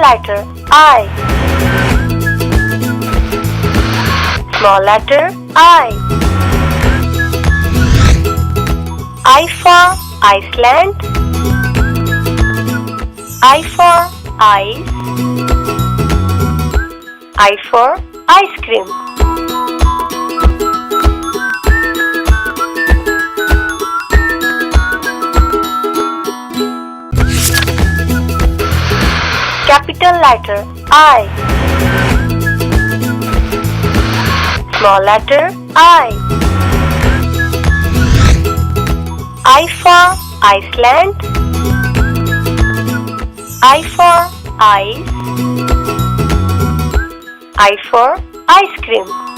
letter I. Small letter I. I for Iceland. I for ice. I for ice cream. Capital letter I. Small letter I. I for Iceland. I for ice. I for ice cream.